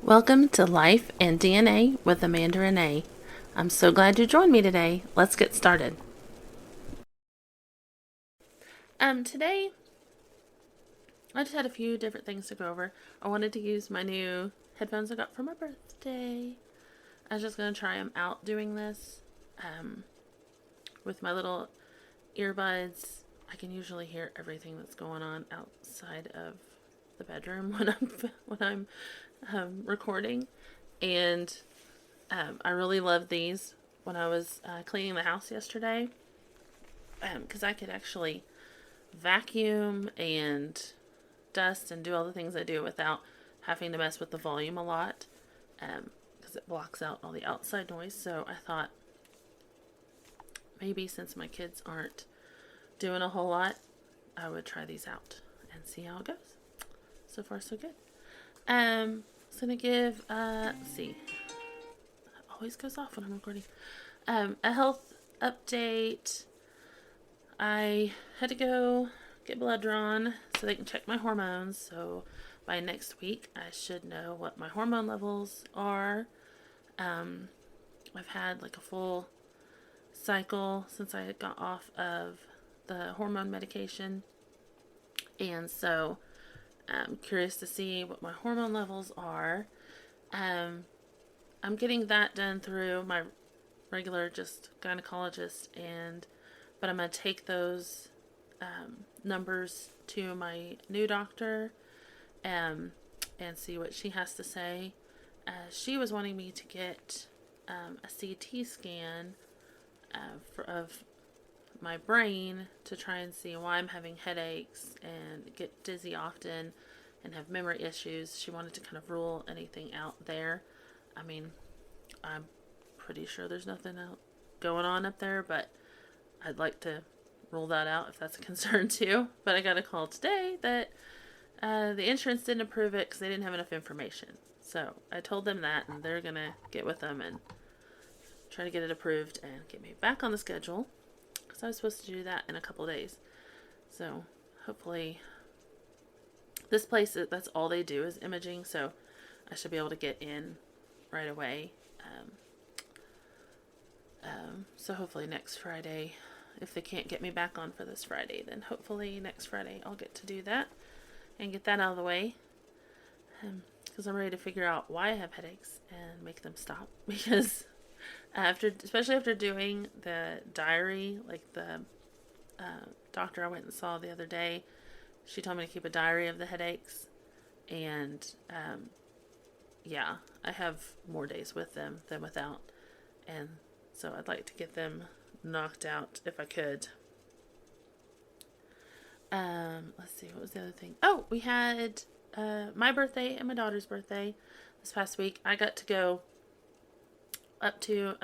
Welcome to Life and DNA with Amanda Renee. I'm so glad you joined me today. Let's get started. Today I just had a few different things to go over. I wanted to use my new headphones I got for my birthday. I was just gonna try them out doing this. With my little earbuds, I can usually hear everything that's going on outside of the bedroom when I'm recording, and I really love these when I was cleaning the house yesterday, because I could actually vacuum and dust and do all the things I do without having to mess with the volume a lot, because it blocks out all the outside noise. So I thought maybe since my kids aren't doing a whole lot, I would try these out and see how it goes. So far, so good. It's gonna give let's see. It always goes off when I'm recording. A health update. I had to go get blood drawn so they can check my hormones. So by next week, I should know what my hormone levels are. I've had like a full cycle since I got off of the hormone medication, and so I'm curious to see what my hormone levels are. I'm getting that done through my regular just gynecologist, but I'm going to take those numbers to my new doctor, and see what she has to say. She was wanting me to get a CT scan of my brain to try and see why I'm having headaches and get dizzy often and have memory issues. She wanted to kind of rule anything out there. I mean, I'm pretty sure there's nothing going on up there, but I'd like to rule that out if that's a concern too. But I got a call today that the insurance didn't approve it because they didn't have enough information. So I told them that, and they're going to get with them and try to get it approved and get me back on the schedule, because I was supposed to do that in a couple days. So hopefully this place, that's all they do is imaging, so I should be able to get in right away. So hopefully next Friday, if they can't get me back on for this Friday, then hopefully next Friday I'll get to do that and get that out of the way, because I'm ready to figure out why I have headaches and make them stop. Because especially after doing the diary, like the doctor I went and saw the other day, she told me to keep a diary of the headaches, and yeah, I have more days with them than without, and so I'd like to get them knocked out if I could. Let's see, what was the other thing? Oh, we had my birthday and my daughter's birthday this past week. I got to go up to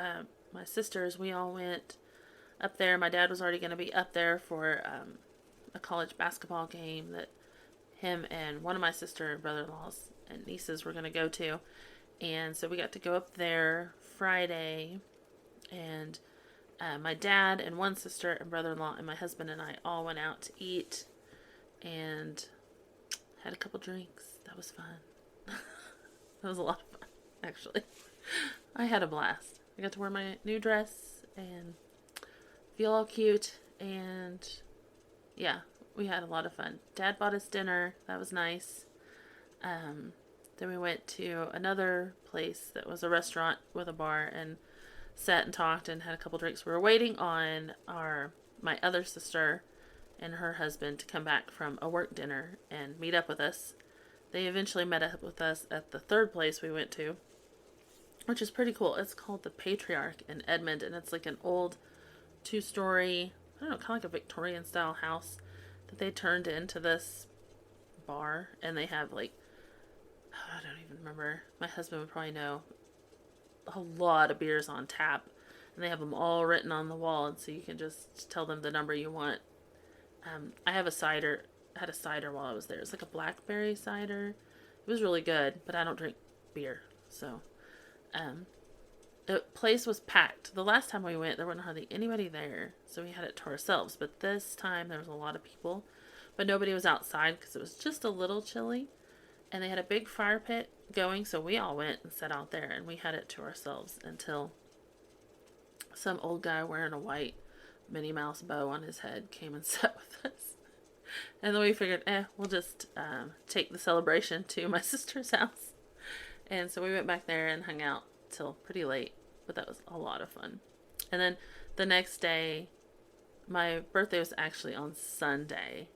my sister's. We all went up there. My dad was already going to be up there for a college basketball game that him and one of my sister and brother-in-laws and nieces were going to go to. And so we got to go up there Friday, and my dad and one sister and brother-in-law and my husband and I all went out to eat and had a couple drinks. That was fun. That was a lot of fun, actually. I had a blast. I got to wear my new dress and feel all cute, and yeah, we had a lot of fun. Dad bought us dinner. That was nice. Then we went to another place that was a restaurant with a bar and sat and talked and had a couple drinks. We were waiting on my other sister and her husband to come back from a work dinner and meet up with us. They eventually met up with us at the third place we went to, which is pretty cool. It's called the Patriarch in Edmond, and it's like an old 2-story, I don't know, kind of like a Victorian style house that they turned into this bar, and they have like, I don't even remember. My husband would probably know, a lot of beers on tap, and they have them all written on the wall, and so you can just tell them the number you want. I have had a cider while I was there. It's like a blackberry cider. It was really good, but I don't drink beer, so the place was packed. The last time we went, there wasn't hardly anybody there, so we had it to ourselves. But this time, there was a lot of people, but nobody was outside because it was just a little chilly. And they had a big fire pit going, so we all went and sat out there, and we had it to ourselves until some old guy wearing a white Minnie Mouse bow on his head came and sat with us. And then we figured, we'll just take the celebration to my sister's house. And so we went back there and hung out till pretty late, but that was a lot of fun. And then the next day, my birthday was actually on Sunday,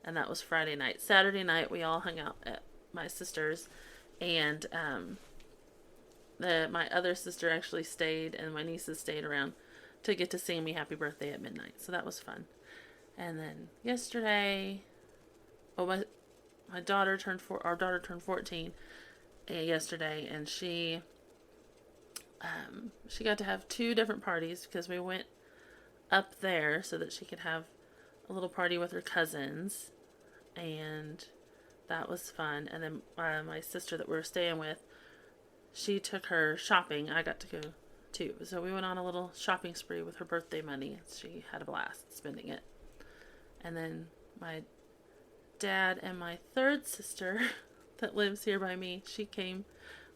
and that was Friday night. Saturday night, we all hung out at my sister's, and my other sister actually stayed, and my nieces stayed around to get to sing me happy birthday at midnight. So that was fun. And then yesterday, our daughter turned 14 yesterday, and she got to have 2 different parties because we went up there so that she could have a little party with her cousins, and that was fun. And then my sister that we were staying with, she took her shopping. I got to go too. So we went on a little shopping spree with her birthday money. She had a blast spending it. And then my dad and my third sister that lives here by me, she came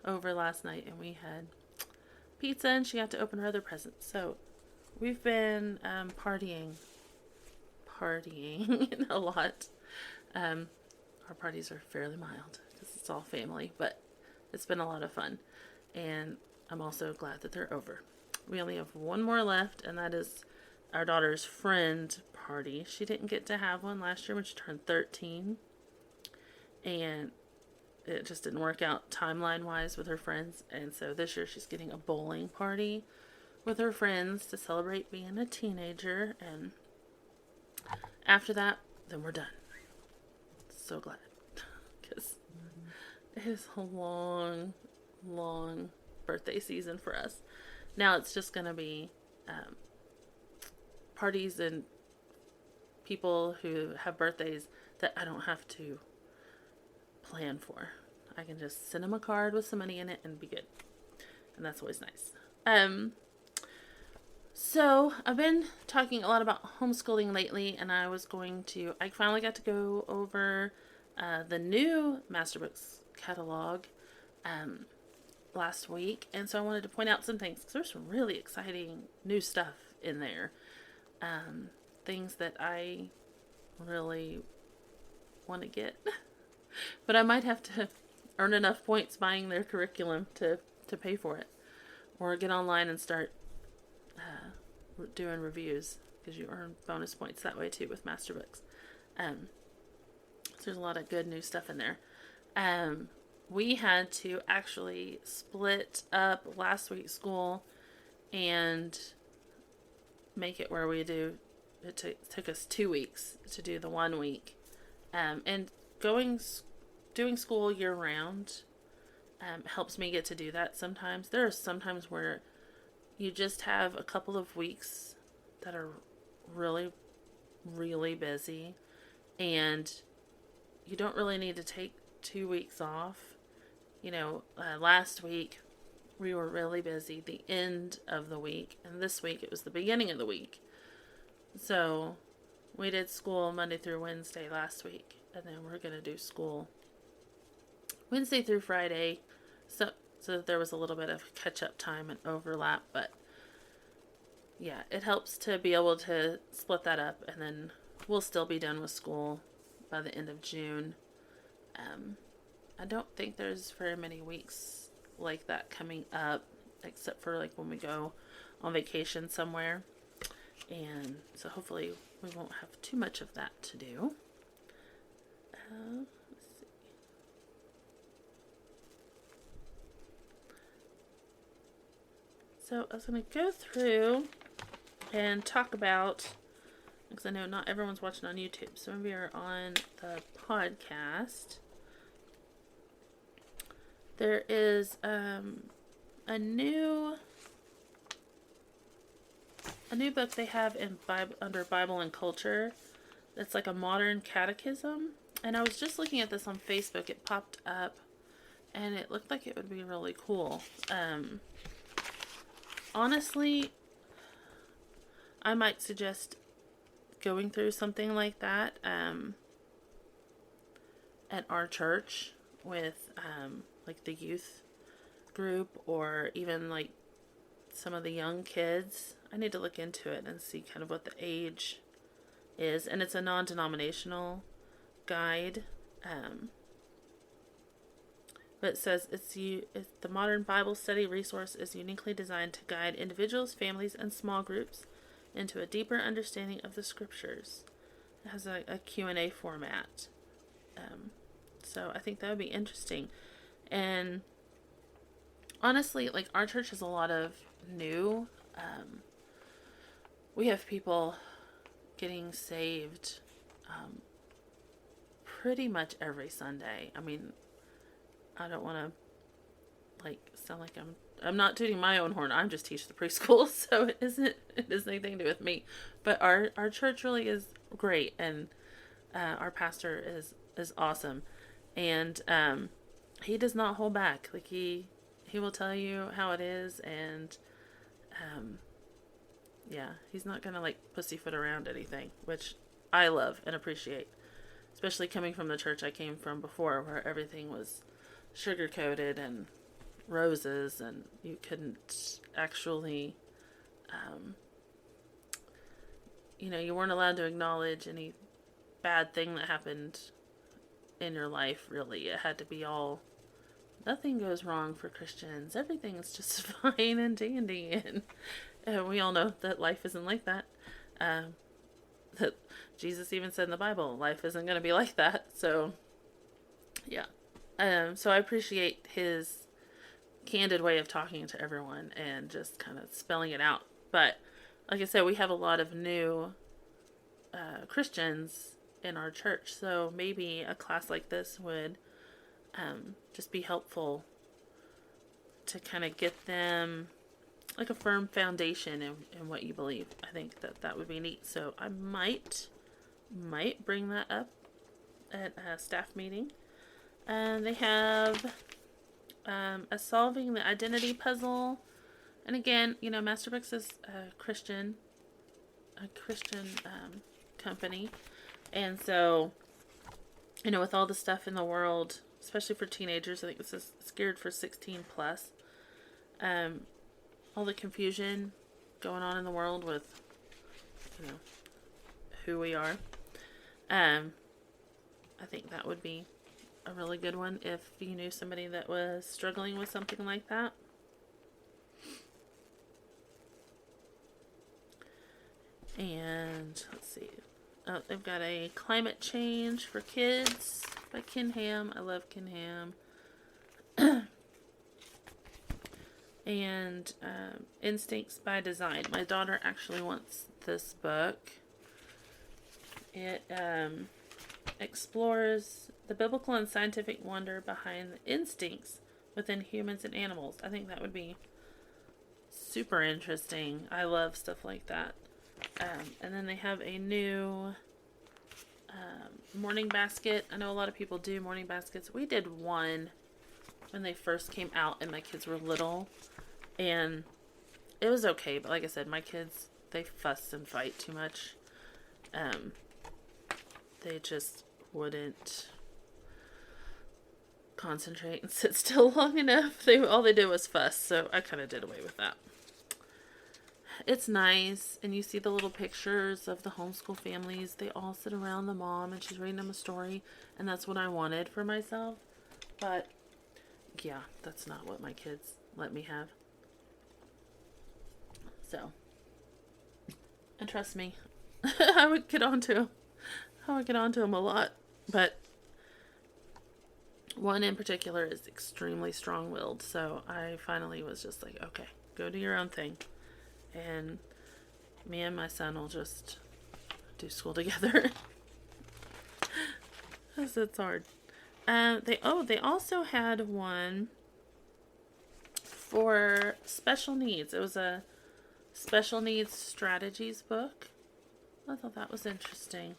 over last night, and we had pizza, and she got to open her other presents. So we've been partying a lot. Our parties are fairly mild because it's all family, but it's been a lot of fun, and I'm also glad that they're over. We only have one more left, and that is our daughter's friend party. She didn't get to have one last year when she turned 13, and it just didn't work out timeline-wise with her friends, and so this year she's getting a bowling party with her friends to celebrate being a teenager, and after that, then we're done. So glad, because it is a long, long birthday season for us. Now it's just going to be parties and people who have birthdays that I don't have to plan for. I can just send them a card with some money in it and be good. And that's always nice. So I've been talking a lot about homeschooling lately, and I finally got to go over the new Masterbooks catalog last week, and so I wanted to point out some things, because there's some really exciting new stuff in there. Things that I really want to get. But I might have to earn enough points buying their curriculum to pay for it. Or get online and start doing reviews, because you earn bonus points that way too with Masterbooks. So there's a lot of good new stuff in there. We had to actually split up last week's school and make it where it took us 2 weeks to do the 1 week. And doing school year round helps me get to do that sometimes. There are sometimes where you just have a couple of weeks that are really, really busy, and you don't really need to take 2 weeks off. Last week we were really busy the end of the week, and this week it was the beginning of the week. So we did school Monday through Wednesday last week, and then we're going to do school Wednesday through Friday. So there was a little bit of catch-up time and overlap, but yeah, it helps to be able to split that up, and then we'll still be done with school by the end of June. I don't think there's very many weeks like that coming up, except for like when we go on vacation somewhere, and so hopefully we won't have too much of that to do. Let's see. So I was going to go through and talk about, because I know not everyone's watching on YouTube, some of you are on the podcast. There is a new book they have in under Bible and Culture. That's like a modern catechism. And I was just looking at this on Facebook. It popped up, and it looked like it would be really cool. Honestly, I might suggest going through something like that at our church with like the youth group, or even like some of the young kids. I need to look into it and see kind of what the age is. And it's a non-denominational guide. But it says it's the modern Bible study resource is uniquely designed to guide individuals, families, and small groups into a deeper understanding of the scriptures. It has a Q&A format. So I think that would be interesting. And honestly, like, our church has a lot of new. We have people getting saved pretty much every Sunday. I mean, I don't want to like sound like I'm not tooting my own horn. I'm just teaching the preschool, so it isn't anything to do with me. But our church really is great, and our pastor is awesome, and he does not hold back. Like, he will tell you how it is, and yeah, he's not gonna like pussyfoot around anything, which I love and appreciate, especially coming from the church I came from before, where everything was sugar coated and roses, and you couldn't actually, you weren't allowed to acknowledge any bad thing that happened in your life. Really, it had to be all, nothing goes wrong for Christians, everything's just fine and dandy, and we all know that life isn't like that. That Jesus even said in the Bible, life isn't going to be like that. So yeah. So I appreciate his candid way of talking to everyone and just kind of spelling it out. But like I said, we have a lot of new Christians in our church, so maybe a class like this would just be helpful to kind of get them like a firm foundation in what you believe. I think that would be neat. So I might bring that up at a staff meeting. And they have a solving the identity puzzle. And again, Masterbooks is a Christian company. And so, with all the stuff in the world, especially for teenagers, I think this is geared for 16 plus. All the confusion going on in the world with, who we are. I think that would be a really good one if you knew somebody that was struggling with something like that. And let's see. Oh, they've got a climate change for kids by Ken Ham. I love Ken Ham. And Instincts by Design. My daughter actually wants this book. It explores the biblical and scientific wonder behind the instincts within humans and animals. I think that would be super interesting. I love stuff like that. And then they have a new morning basket. I know a lot of people do morning baskets. We did one when they first came out and my kids were little, and it was okay. But like I said, my kids, they fuss and fight too much. They just wouldn't concentrate and sit still long enough. All they did was fuss, so I kind of did away with that. It's nice, and you see the little pictures of the homeschool families. They all sit around the mom, and she's reading them a story, and that's what I wanted for myself. But yeah, that's not what my kids let me have. So, and trust me, I would get onto them a lot, but one in particular is extremely strong-willed, so I finally was just like, okay, go do your own thing, and me and my son will just do school together. Because it's hard. They also had one for special needs. It was a special needs strategies book. I thought that was interesting.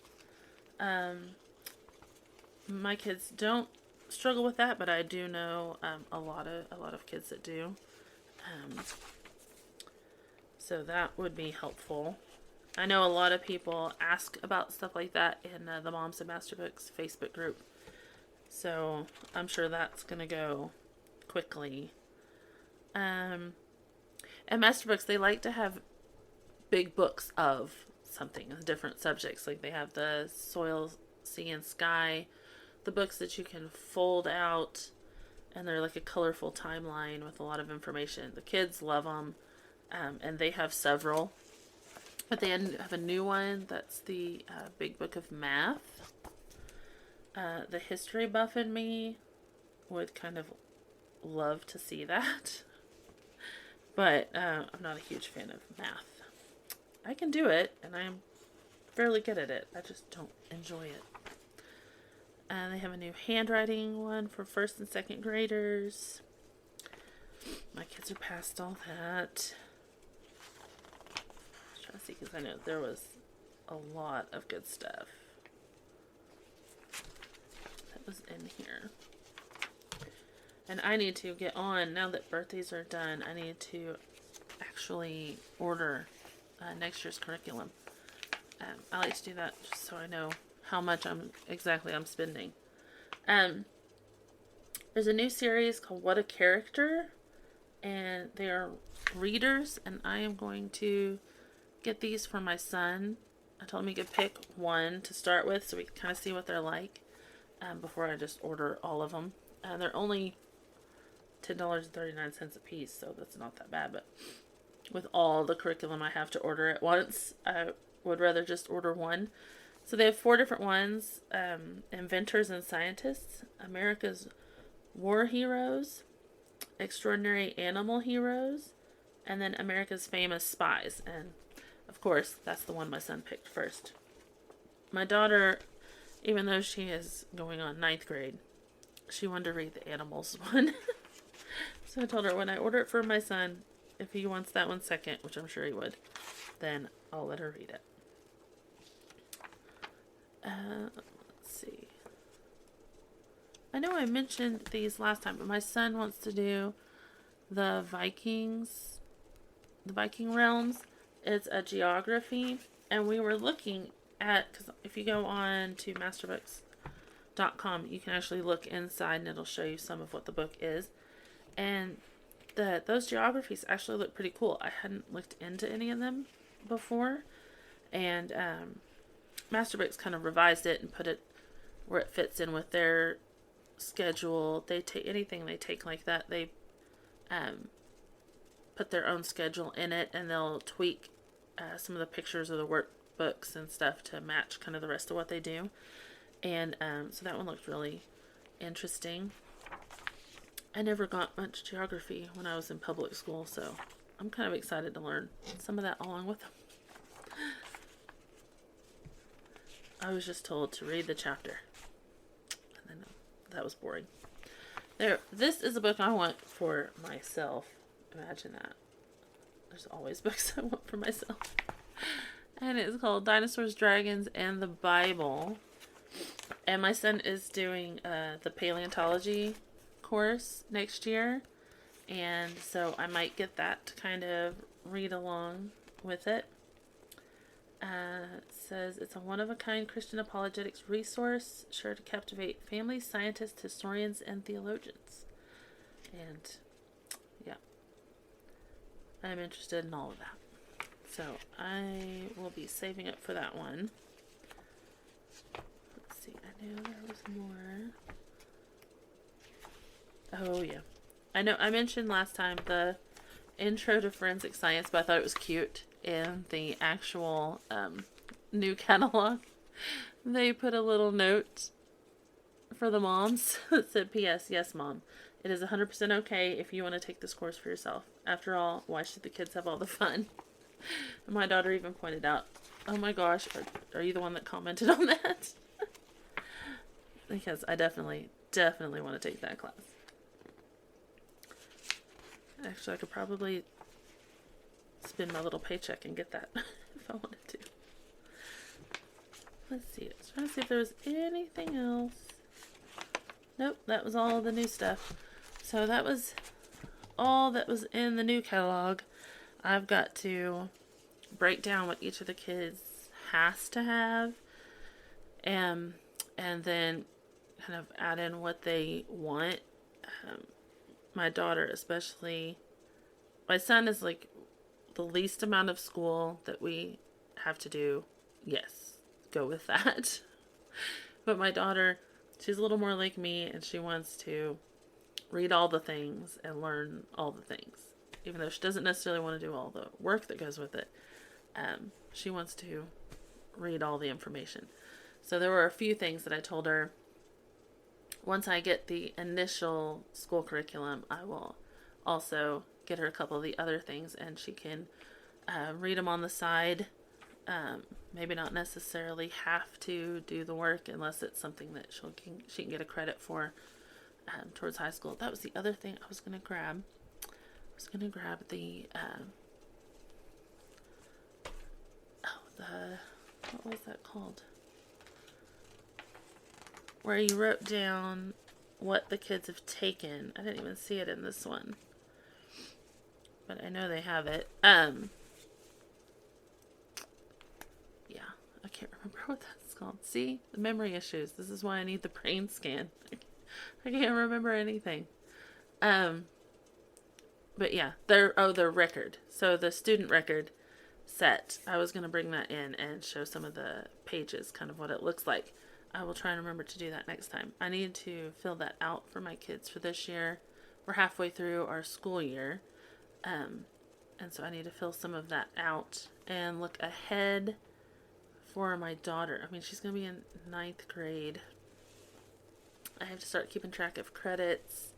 My kids don't struggle with that, but I do know a lot of kids that do. So that would be helpful. I know a lot of people ask about stuff like that in the Moms and Master Books Facebook group. So I'm sure that's going to go quickly. At Master Books, they like to have big books of something, different subjects. Like they have the soil, sea, and sky, the books that you can fold out, and they're like a colorful timeline with a lot of information. The kids love them, and they have several. But they have a new one that's the Big Book of Math. The history buff in me would kind of love to see that. But I'm not a huge fan of math. I can do it, and I'm fairly good at it. I just don't enjoy it. And they have a new handwriting one for first and second graders. My kids are past all that. I'm trying to see, because I know there was a lot of good stuff that was in here. And I need to get on, now that birthdays are done, I need to actually order next year's curriculum. I like to do that just so I know how much I'm spending. There's a new series called What a Character, and they are readers, and I am going to get these for my son. I told him he could pick one to start with so we can kind of see what they're like before I just order all of them. They're only $10.39 a piece, so that's not that bad, but with all the curriculum I have to order at once, I would rather just order one. So they have 4 different ones: Inventors and Scientists, America's War Heroes, Extraordinary Animal Heroes, and then America's Famous Spies. And of course, that's the one my son picked first. My daughter, even though she is going on 9th grade, she wanted to read the animals one. So I told her when I order it for my son, if he wants that one second, which I'm sure he would, then I'll let her read it. Let's see. I know I mentioned these last time, but my son wants to do the Viking realms. It's a geography, and we were looking at, because if you go on to masterbooks.com, you can actually look inside and it'll show you some of what the book is. And those geographies actually look pretty cool. I hadn't looked into any of them before, and Masterbooks kind of revised it and put it where it fits in with their schedule. They take anything they take like that, they put their own schedule in it, and they'll tweak some of the pictures of the workbooks and stuff to match kind of the rest of what they do. And so that one looked really interesting. I never got much geography when I was in public school, so I'm kind of excited to learn some of that along with them. I was just told to read the chapter, and then that was boring. This is a book I want for myself. Imagine that. There's always books I want for myself. And it's called Dinosaurs, Dragons, and the Bible. And my son is doing the paleontology course next year, and so I might get that to kind of read along with it. It says it's a one-of-a-kind Christian apologetics resource, sure to captivate families, scientists, historians, and theologians. And yeah, I'm interested in all of that, so I will be saving up for that one. Let's see, I knew there was more. Oh, yeah. I know I mentioned last time the Intro to Forensic Science, but I thought it was cute in the actual new catalog. They put a little note for the moms that said, P.S. Yes, Mom. It is 100% okay if you want to take this course for yourself. After all, why should the kids have all the fun? And my daughter even pointed out, oh my gosh, are you the one that commented on that? Because I definitely want to take that class. Actually, I could probably spend my little paycheck and get that if I wanted to. Let's see. I was trying to see if there was anything else. Nope, that was all the new stuff. So that was all that was in the new catalog. I've got to break down what each of the kids has to have, and then kind of add in what they want. my daughter especially, my son is like the least amount of school that we have to do. Yes, go with that. But my daughter, she's a little more like me, and she wants to read all the things and learn all the things. Even though she doesn't necessarily want to do all the work that goes with it, she wants to read all the information. So there were a few things that I told her, once I get the initial school curriculum, I will also get her a couple of the other things, and she can read them on the side. Maybe not necessarily have to do the work unless it's something that she can get a credit for towards high school. That was the other thing I was going to grab. I was going to grab the what was that called? Where you wrote down what the kids have taken. I didn't even see it in this one, but I know they have it. Yeah, I can't remember what that's called. See, the memory issues. This is why I need the brain scan. I can't remember anything. But yeah, their record. So the student record set, I was going to bring that in and show some of the pages, kind of what it looks like. I will try and remember to do that next time. I need to fill that out for my kids for this year. We're halfway through our school year. And so I need to fill some of that out and look ahead for my daughter. I mean, she's going to be in 9th grade. I have to start keeping track of credits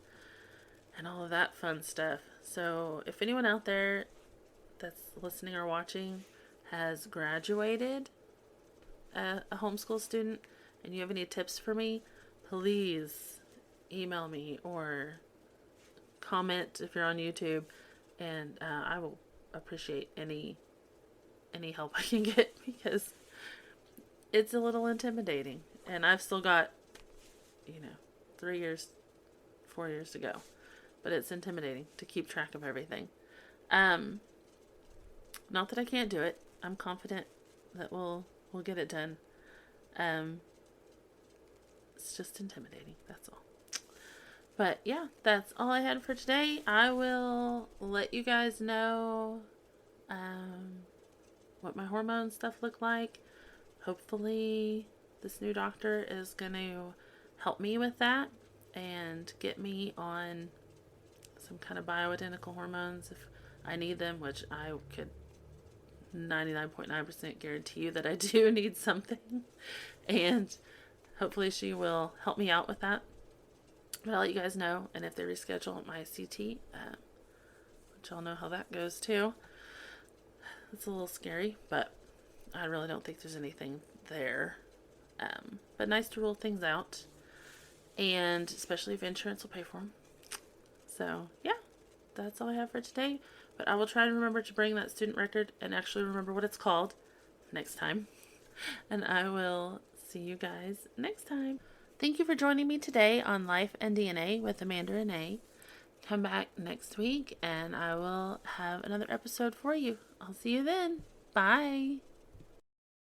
and all of that fun stuff. So if anyone out there that's listening or watching has graduated a homeschool student and you have any tips for me, please email me or comment if you're on YouTube, and I will appreciate any help I can get, because it's a little intimidating, and I've still got 4 years to go, but it's intimidating to keep track of everything. Not that I can't do it. I'm confident that we'll get it done. It's just intimidating, that's all. But yeah, that's all I had for today. I will let you guys know what my hormone stuff look like. Hopefully this new doctor is going to help me with that and get me on some kind of bioidentical hormones if I need them, which I could 99.9% guarantee you that I do need something. And hopefully she will help me out with that. But I'll let you guys know. And if they reschedule my CT, which y'all know how that goes too. It's a little scary, but I really don't think there's anything there. But nice to rule things out. And especially if insurance will pay for them. So, yeah. That's all I have for today. But I will try to remember to bring that student record and actually remember what it's called next time. And I will see you guys next time. Thank you for joining me today on Life and DNA with Amanda Renee. Come back next week and I will have another episode for you. I'll see you then. Bye.